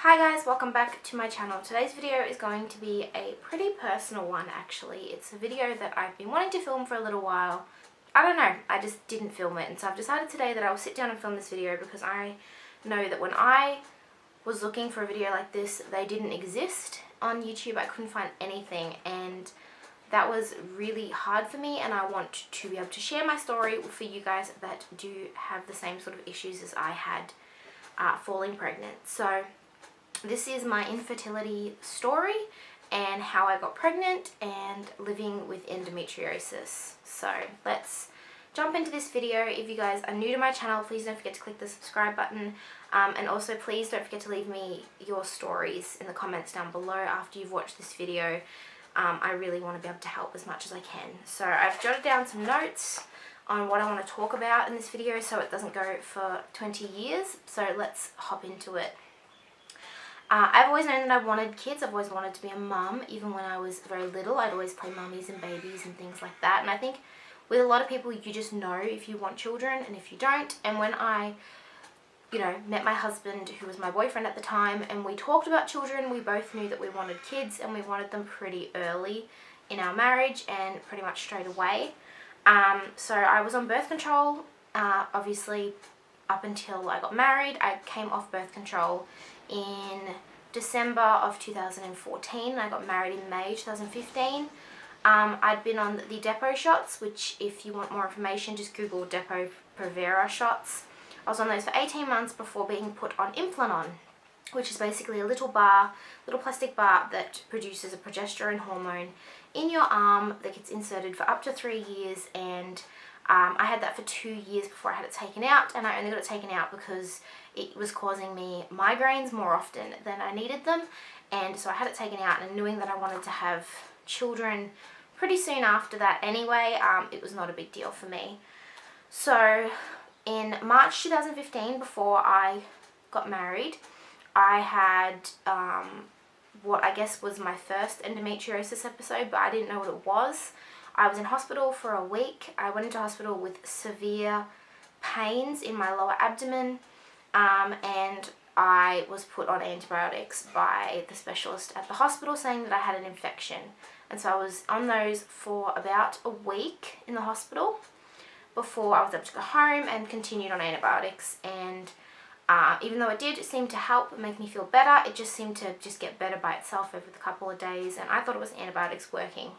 Hi guys, welcome back to my channel. Today's video is going to be a pretty personal one actually. It's a video that I've been wanting to film for a little while. I don't know, I just didn't film it, and so I've decided today that I will sit down and film this video because I know that when I was looking for a video like this, they didn't exist on YouTube. I couldn't find anything, and that was really hard for me, and I want to be able to share my story for you guys that do have the same sort of issues as I had falling pregnant. So this is my infertility story and how I got pregnant and living with endometriosis. So let's jump into this video. If you guys are new to my channel, please don't forget to click the subscribe button, and also please don't forget to leave me your stories in the comments down below after you've watched this video. I really want to be able to help as much as I can. So I've jotted down some notes on what I want to talk about in this video so it doesn't go for 20 years. So let's hop into it. I've always known that I wanted kids. I've always wanted to be a mum. Even when I was very little, I'd always play mummies and babies and things like that. And I think with a lot of people, you just know if you want children and if you don't. And when I, met my husband, who was my boyfriend at the time, and we talked about children, we both knew that we wanted kids, and we wanted them pretty early in our marriage and pretty much straight away. So I was on birth control, obviously, up until I got married. I came off birth control in December of 2014. I got married in May 2015. I'd been on the Depo shots, which if you want more information, just Google Depo Provera shots. I was on those for 18 months before being put on Implanon, which is basically a little plastic bar that produces a progesterone hormone in your arm that gets inserted for up to 3 years, and I had that for 2 years before I had it taken out, and I only got it taken out because it was causing me migraines more often than I needed them, and so I had it taken out, and knowing that I wanted to have children pretty soon after that anyway, it was not a big deal for me. So in March 2015, before I got married, I had what I guess was my first endometriosis episode, but I didn't know what it was. I was in hospital for a week. I went into hospital with severe pains in my lower abdomen, and I was put on antibiotics by the specialist at the hospital saying that I had an infection. And so I was on those for about a week in the hospital before I was able to go home and continued on antibiotics. And even though it did seem to help and make me feel better, it just seemed to just get better by itself over the couple of days, and I thought it was antibiotics working.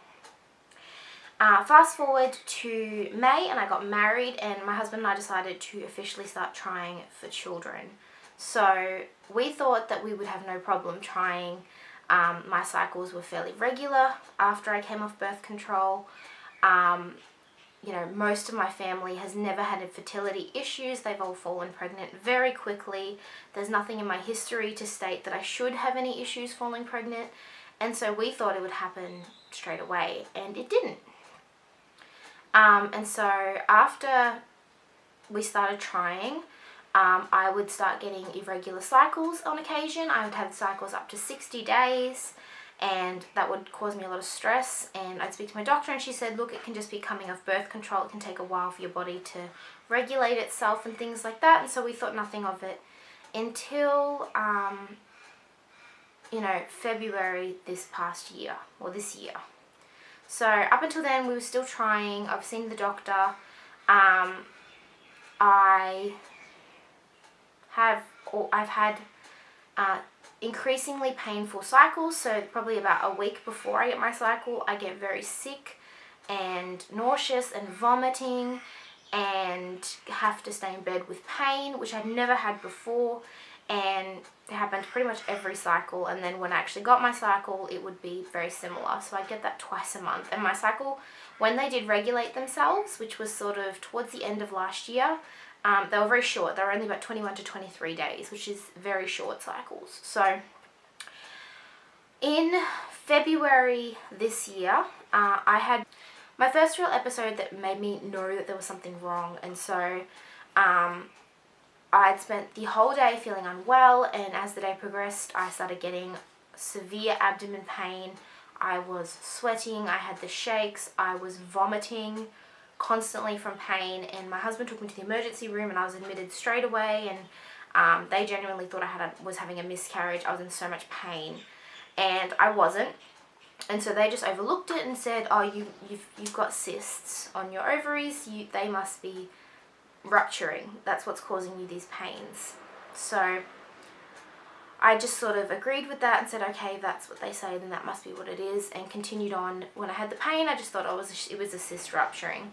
Fast forward to May, and I got married, and my husband and I decided to officially start trying for children. So we thought that we would have no problem trying. My cycles were fairly regular after I came off birth control. Most of my family has never had infertility issues. They've all fallen pregnant very quickly. There's nothing in my history to state that I should have any issues falling pregnant. And so we thought it would happen straight away, and it didn't. And so after we started trying, I would start getting irregular cycles on occasion. I would have cycles up to 60 days, and that would cause me a lot of stress. And I'd speak to my doctor, and she said, look, it can just be coming off birth control. It can take a while for your body to regulate itself and things like that. And so we thought nothing of it until, February this year. So up until then, we were still trying. I've seen the doctor. I've had increasingly painful cycles. So probably about a week before I get my cycle, I get very sick and nauseous and vomiting, and have to stay in bed with pain, which I'd never had before. And it happened pretty much every cycle, and then when I actually got my cycle, it would be very similar. So I get that twice a month. And my cycle, when they did regulate themselves, which was sort of towards the end of last year, they were very short. They were only about 21 to 23 days, which is very short cycles. So in February this year, I had my first real episode that made me know that there was something wrong. And so I'd spent the whole day feeling unwell, and as the day progressed, I started getting severe abdomen pain. I was sweating, I had the shakes, I was vomiting constantly from pain, and my husband took me to the emergency room, and I was admitted straight away, and They genuinely thought I was having a miscarriage. I was in so much pain, and I wasn't. And so they just overlooked it and said, oh, you've got cysts on your ovaries. They must be rupturing. That's what's causing you these pains. So I just sort of agreed with that and said, okay, that's what they say, then that must be what it is, and continued on. When I had the pain, I just thought it was a cyst rupturing.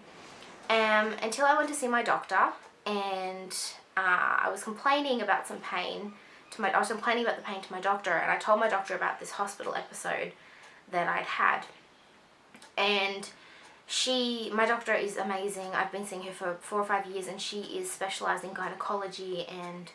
Until I went to see my doctor, and I was complaining about some pain I was complaining about the pain to my doctor, and I told my doctor about this hospital episode that I'd had. And my doctor is amazing. I've been seeing her for 4 or 5 years, and she is specialised in gynecology and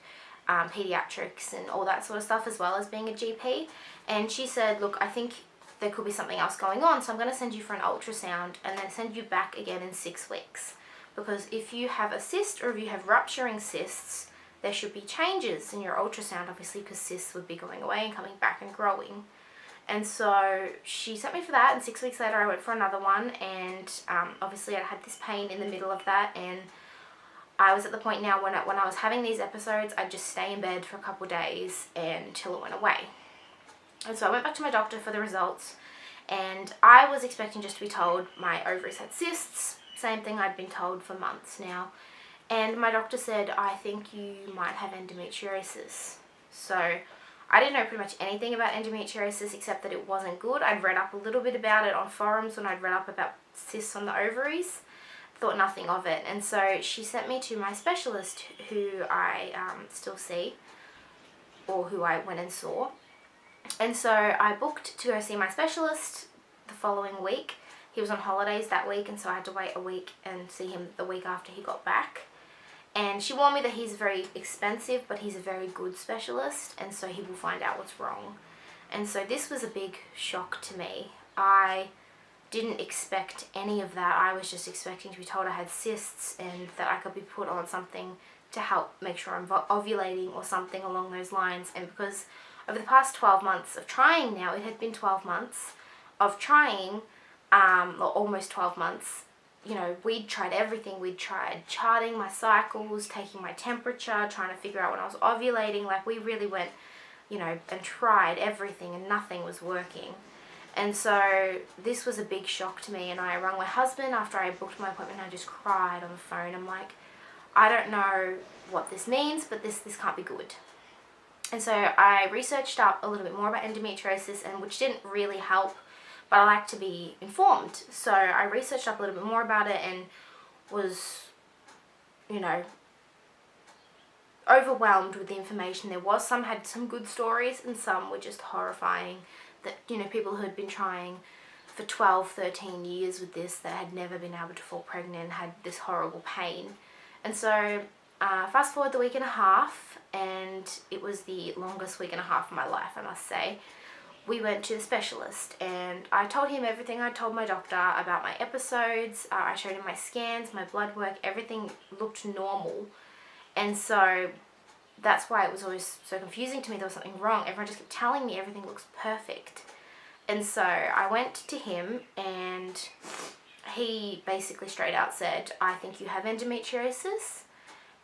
pediatrics and all that sort of stuff, as well as being a GP. And she said, look, I think there could be something else going on, so I'm going to send you for an ultrasound and then send you back again in 6 weeks. Because if you have a cyst, or if you have rupturing cysts, there should be changes in your ultrasound, obviously, because cysts would be going away and coming back and growing. And so she sent me for that, and 6 weeks later I went for another one, and obviously I had this pain in the middle of that, and I was at the point now when I was having these episodes, I'd just stay in bed for a couple of days until it went away. And so I went back to my doctor for the results, and I was expecting just to be told my ovaries had cysts, same thing I'd been told for months now. And my doctor said, I think you might have endometriosis. So I didn't know pretty much anything about endometriosis except that it wasn't good. I'd read up a little bit about it on forums when I'd read up about cysts on the ovaries. Thought nothing of it. And so she sent me to my specialist, who I still see, or who I went and saw. And so I booked to go see my specialist the following week. He was on holidays that week, and so I had to wait a week and see him the week after he got back. And she warned me that he's very expensive, but he's a very good specialist, and so he will find out what's wrong. And so this was a big shock to me. I didn't expect any of that. I was just expecting to be told I had cysts and that I could be put on something to help make sure I'm ovulating or something along those lines. And because over the past 12 months of trying now, it had been 12 months of trying, or almost 12 months, you know, we'd tried everything. We'd tried charting my cycles, taking my temperature, trying to figure out when I was ovulating. Like, we really went, you know, and tried everything, and nothing was working. And so this was a big shock to me, and I rang my husband after I booked my appointment, and I just cried on the phone. I'm like, I don't know what this means, but this can't be good. And so I researched up a little bit more about endometriosis, and which didn't really help, but I like to be informed. So I researched up a little bit more about it and was, you know, overwhelmed with the information there was. Some had some good stories, and some were just horrifying. That, you know, people who had been trying for 12, 13 years with this, that had never been able to fall pregnant, had this horrible pain. And so fast forward the week and a half, and it was the longest week and a half of my life, I must say. We went to the specialist, and I told him everything I told my doctor about my episodes. I showed him my scans, my blood work, everything looked normal. And so that's why it was always so confusing to me. There was something wrong. Everyone just kept telling me everything looks perfect. And so I went to him, and he basically straight out said, I think you have endometriosis,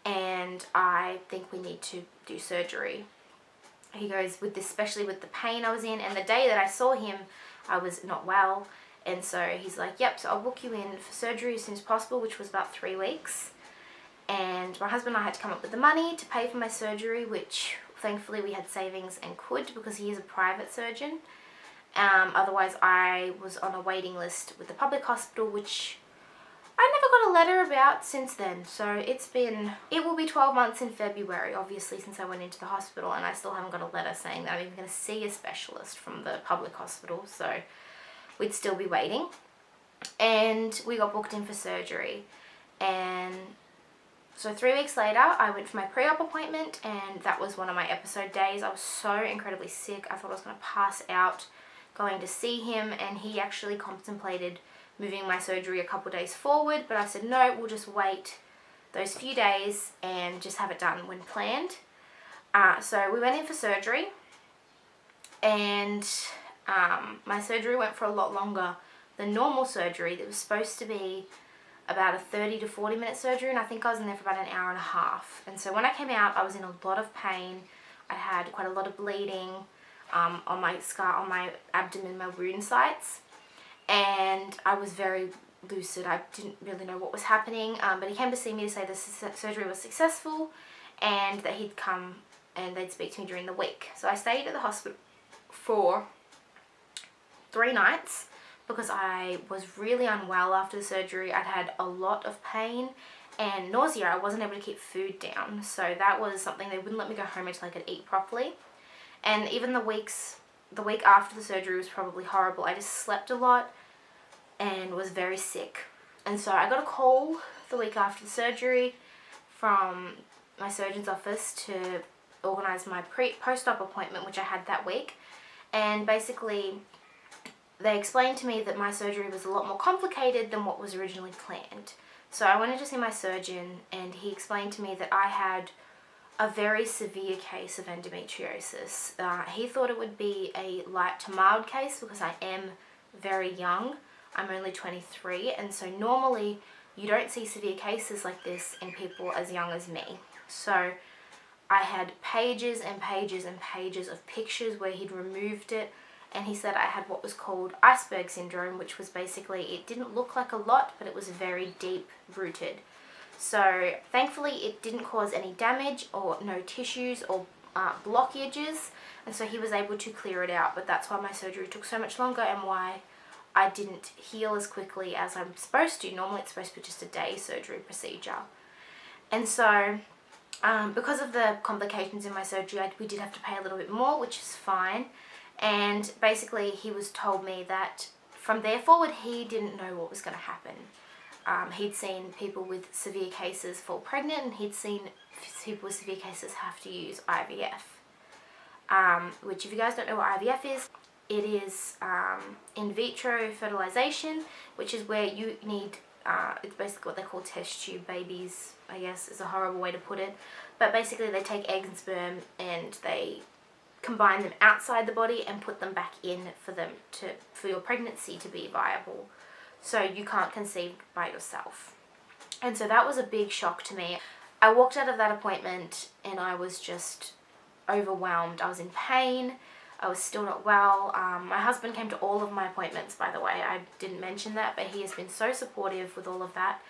and I think we need to do surgery. He goes, with this, especially with the pain I was in, and the day that I saw him, I was not well. And so he's like, yep, so I'll book you in for surgery as soon as possible, which was about 3 weeks. And my husband and I had to come up with the money to pay for my surgery, which thankfully we had savings and could, because he is a private surgeon. Otherwise I was on a waiting list with the public hospital, which I never got a letter about since then. So it will be 12 months in February, obviously, since I went into the hospital, and I still haven't got a letter saying that I'm even going to see a specialist from the public hospital. So we'd still be waiting. And we got booked in for surgery. And so 3 weeks later, I went for my pre-op appointment, and that was one of my episode days. I was so incredibly sick. I thought I was going to pass out going to see him, and he actually contemplated moving my surgery a couple days forward, but I said, no, we'll just wait those few days and just have it done when planned. So we went in for surgery, and my surgery went for a lot longer than normal surgery. That was supposed to be about a 30 to 40 minute surgery, and I think I was in there for about an hour and a half. And so when I came out, I was in a lot of pain. I had quite a lot of bleeding on my abdomen, my wound sites, and I was very lucid. I didn't really know what was happening, but he came to see me to say the surgery was successful and that he'd come and they'd speak to me during the week. So I stayed at the hospital for 3 nights because I was really unwell after the surgery. I'd had a lot of pain and nausea. I wasn't able to keep food down, so that was something. They wouldn't let me go home until I could eat properly. And even the week after the surgery was probably horrible. I just slept a lot and was very sick. And so I got a call the week after the surgery from my surgeon's office to organise my post-op appointment, which I had that week. And basically they explained to me that my surgery was a lot more complicated than what was originally planned. So I went to see my surgeon, and he explained to me that I had a very severe case of endometriosis. He thought it would be a light to mild case because I am very young. I'm only 23, and so normally you don't see severe cases like this in people as young as me. So I had pages and pages and pages of pictures where he'd removed it, and he said I had what was called Iceberg Syndrome, which was basically, it didn't look like a lot, but it was very deep rooted. So thankfully it didn't cause any damage or no tissues or blockages, and so he was able to clear it out. But that's why my surgery took so much longer and why I didn't heal as quickly as I'm supposed to. Normally it's supposed to be just a day surgery procedure. And so because of the complications in my surgery, we did have to pay a little bit more, which is fine. And basically he told me that from there forward he didn't know what was going to happen. He'd seen people with severe cases fall pregnant, and he'd seen people with severe cases have to use IVF. Which, if you guys don't know what IVF is, it is in vitro fertilization, which is where you need, it's basically what they call test tube babies, I guess is a horrible way to put it. But basically they take eggs and sperm and they combine them outside the body and put them back in for your pregnancy to be viable. So you can't conceive by yourself. And so that was a big shock to me. I walked out of that appointment and I was just overwhelmed. I was in pain. I was still not well. My husband came to all of my appointments, by the way. I didn't mention that, but he has been so supportive with all of that.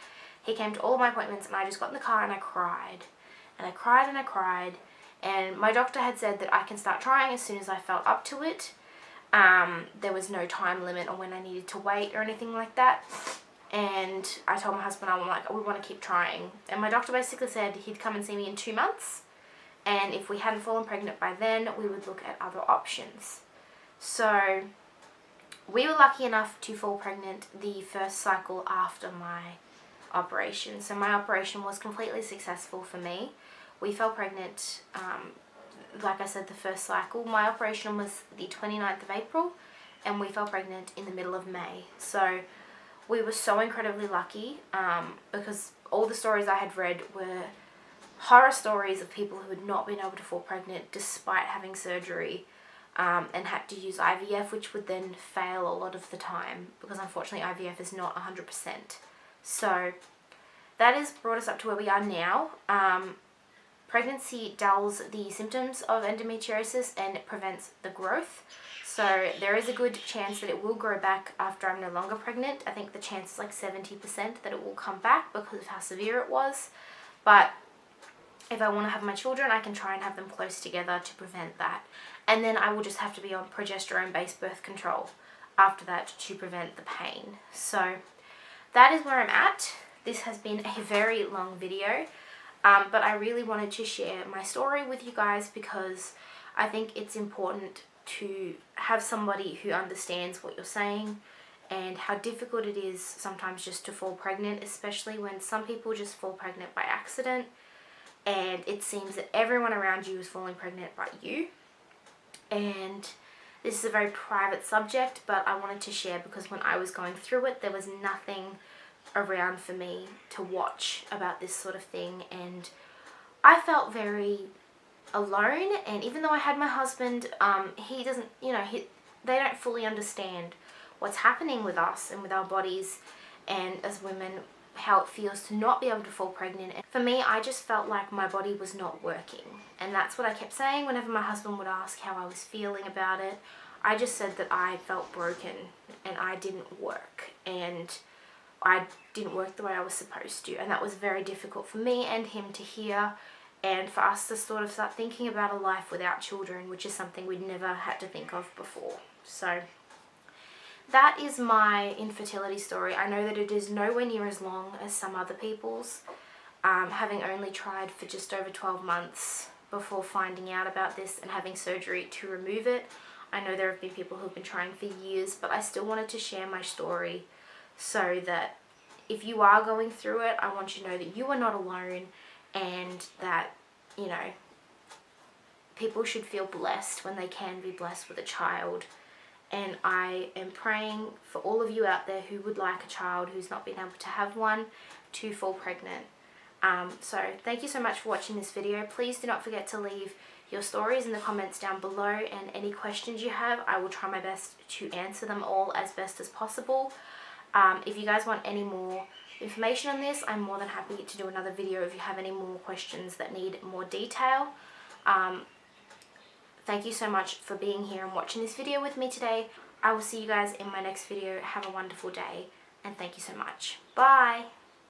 He came to all of my appointments, and I just got in the car and I cried. And I cried and I cried. And my doctor had said that I can start trying as soon as I felt up to it. There was no time limit on when I needed to wait or anything like that. And I told my husband, I'm like, we want to keep trying. And my doctor basically said he'd come and see me in 2 months. And if we hadn't fallen pregnant by then, we would look at other options. So we were lucky enough to fall pregnant the first cycle after my operation. So my operation was completely successful for me. We fell pregnant, like I said, the first cycle. My operation was the 29th of April, and we fell pregnant in the middle of May. So we were so incredibly lucky, because all the stories I had read were horror stories of people who had not been able to fall pregnant despite having surgery, and had to use IVF, which would then fail a lot of the time because unfortunately IVF is not 100%. So that has brought us up to where we are now. Pregnancy dulls the symptoms of endometriosis and it prevents the growth. So there is a good chance that it will grow back after I'm no longer pregnant. I think the chance is like 70% that it will come back because of how severe it was. But if I want to have my children, I can try and have them close together to prevent that. And then I will just have to be on progesterone-based birth control after that to prevent the pain. So that is where I'm at. This has been a very long video, but I really wanted to share my story with you guys because I think it's important to have somebody who understands what you're saying and how difficult it is sometimes just to fall pregnant, especially when some people just fall pregnant by accident and it seems that everyone around you is falling pregnant but you. And this is a very private subject, but I wanted to share because when I was going through it, there was nothing around for me to watch about this sort of thing, and I felt very alone. And even though I had my husband, he doesn't, they don't fully understand what's happening with us and with our bodies and as women. how it feels to not be able to fall pregnant. And for me, I just felt like my body was not working, and that's what I kept saying whenever my husband would ask how I was feeling about it. I just said that I felt broken and I didn't work, and I didn't work the way I was supposed to, and that was very difficult for me and him to hear, and for us to sort of start thinking about a life without children, which is something we'd never had to think of before. So that is my infertility story. I know that it is nowhere near as long as some other people's, having only tried for just over 12 months before finding out about this and having surgery to remove it. I know there have been people who've been trying for years, but I still wanted to share my story so that if you are going through it, I want you to know that you are not alone, and that, you know, people should feel blessed when they can be blessed with a child. And I am praying for all of you out there who would like a child, who's not been able to have one, to fall pregnant. So thank you so much for watching this video. Please do not forget to leave your stories in the comments down below, and any questions you have, I will try my best to answer them all as best as possible. If you guys want any more information on this, I'm more than happy to do another video if you have any more questions that need more detail. Thank you so much for being here and watching this video with me today. I will see you guys in my next video. Have a wonderful day, and thank you so much. Bye!